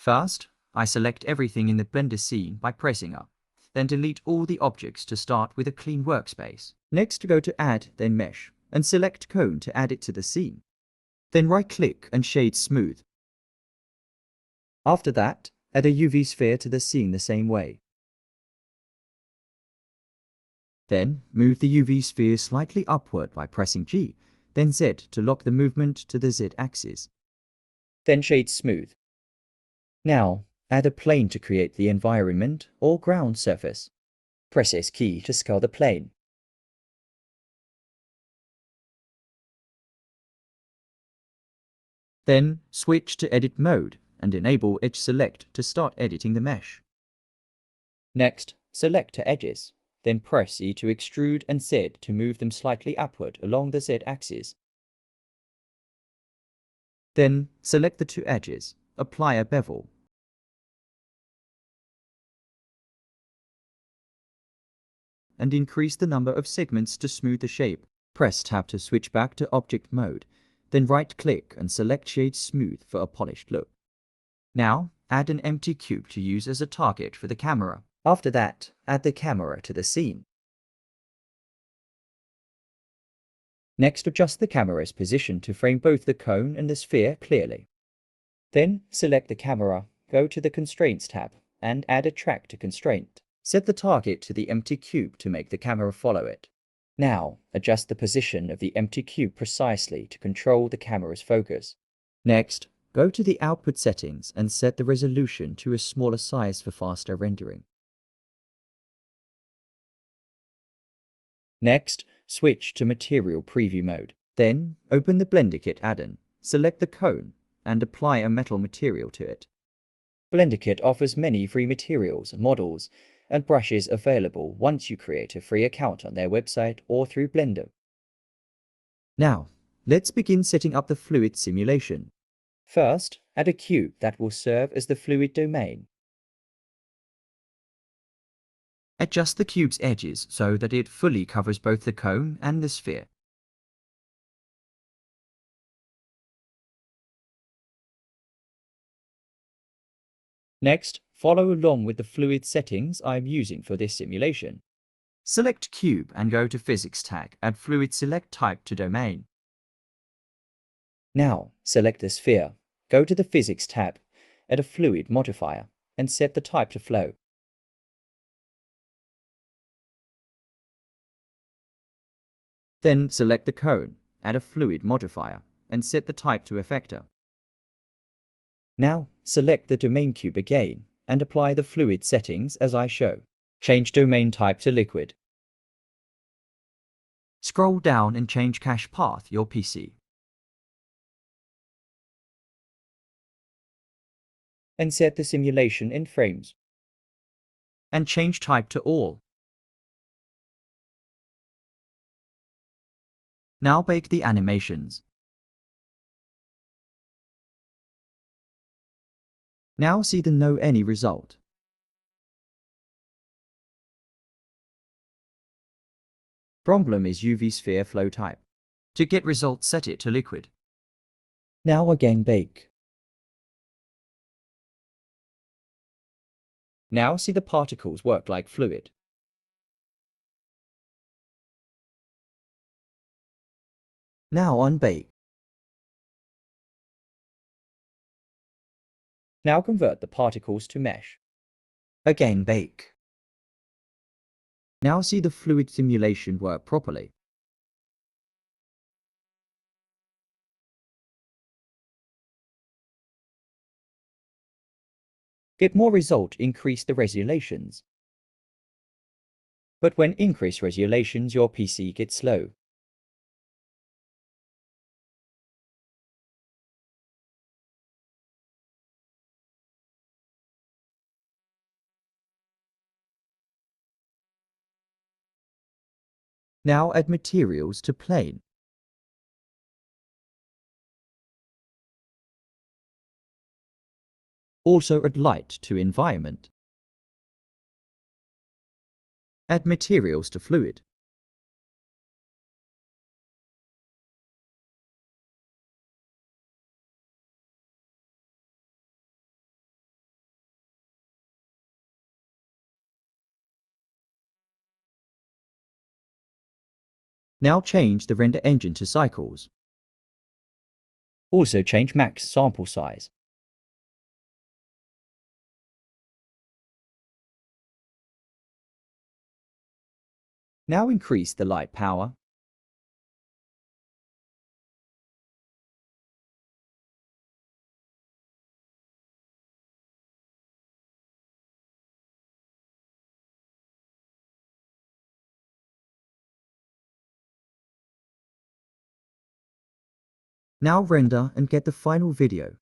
First, I select everything in the Blender scene by pressing up, then delete all the objects to start with a clean workspace. Next, go to Add, then Mesh, and select Cone to add it to the scene. Then right-click and shade Smooth. After that, add a UV sphere to the scene the same way. Then, move the UV sphere slightly upward by pressing G, then Z to lock the movement to the Z axis. Then shade Smooth. Now, add a plane to create the environment or ground surface. Press S key to scale the plane. Then, switch to Edit Mode and enable Edge Select to start editing the mesh. Next, select the edges, then press E to extrude and Z to move them slightly upward along the Z axis. Then, select the two edges, apply a bevel. And increase the number of segments to smooth the shape. Press Tab to switch back to Object Mode, then right-click and select Shade Smooth for a polished look. Now, add an empty cube to use as a target for the camera. After that, add the camera to the scene. Next, adjust the camera's position to frame both the cone and the sphere clearly. Then, select the camera, go to the Constraints tab, and add a track to constraint. Set the target to the empty cube to make the camera follow it. Now, adjust the position of the empty cube precisely to control the camera's focus. Next, go to the output settings and set the resolution to a smaller size for faster rendering. Next, switch to Material Preview mode. Then, open the BlenderKit add-in, select the cone, and apply a metal material to it. BlenderKit offers many free materials, models, and brushes available once you create a free account on their website or through Blender. Now, let's begin setting up the fluid simulation. First, add a cube that will serve as the fluid domain. Adjust the cube's edges so that it fully covers both the cone and the sphere. Next, follow along with the fluid settings I'm using for this simulation. Select Cube and go to Physics tag, add Fluid Select Type to Domain. Now, select the sphere, go to the Physics tab, add a Fluid modifier, and set the type to Flow. Then select the cone, add a Fluid modifier, and set the type to Effector. Now, select the Domain cube again, and apply the fluid settings as I show. Change domain type to liquid. Scroll down and change cache path your PC. And set the simulation in frames. And change type to all. Now bake the animations. Now see the no any result. Problem is UV sphere flow type. To get results, set it to liquid. Now again bake. Now see the particles work like fluid. Now unbake. Now convert the particles to mesh. Again bake. Now see the fluid simulation work properly. Get more result, increase the resolutions. But when increase resolutions, your PC gets slow. Now add materials to plane. Also add light to environment. Add materials to fluid. Now change the render engine to cycles. Also change max sample size. Now increase the light power. Now render and get the final video.